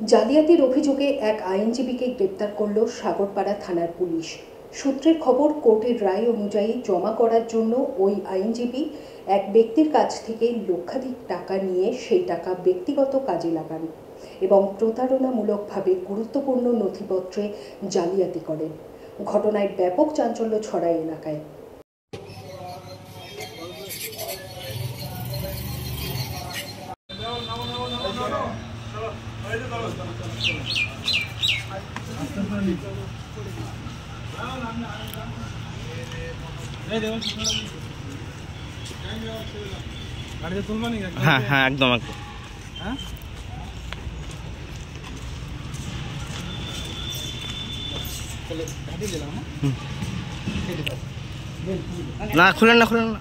জালিয়াতির অভিযোগে এক আইনজীবীকে গ্রেপ্তার করল সাগরপাড়া থানার পুলিশ। সূত্রের খবর, কোর্টের রায় অনুযায়ী জমা করার জন্য ওই আইনজীবী এক ব্যক্তির কাছ থেকে লক্ষাধিক টাকা নিয়ে সেই টাকা ব্যক্তিগত কাজে লাগান এবং প্রতারণামূলকভাবে গুরুত্বপূর্ণ নথিপত্রে জালিয়াতি করেন। ঘটনায় ব্যাপক চাঞ্চল্য ছড়ায় এলাকায়। হ্যাঁ হ্যাঁ একদম একদম। না খুলেন না খুলেন না।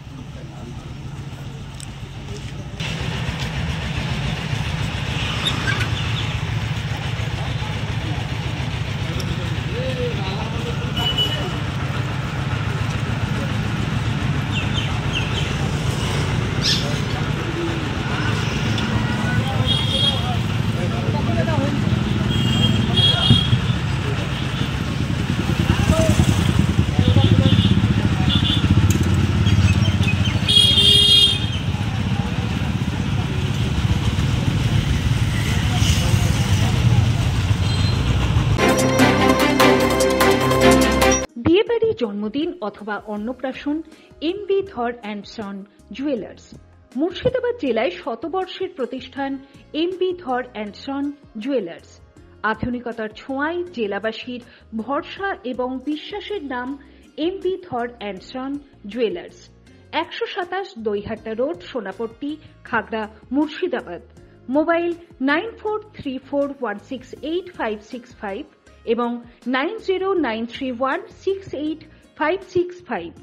বিয়েবাড়ি, জন্মদিন অথবা অন্নপ্রাশন এমবি ধর অ্যান্ড সন জুয়েলার্স। মুর্শিদাবাদ জেলায় শতবর্ষের প্রতিষ্ঠান এমবি ধর অ্যান্ড সন জুয়েলার্স। আধুনিকতার ছোঁয়ায় জেলাবাসীর ভরসা এবং বিশ্বাসের নাম এমবি ধর and son jewellers. 127 Daihata road, Sonapatti, Khagra, Murshidabad. Mobile 9434168565 এবং 9093168565।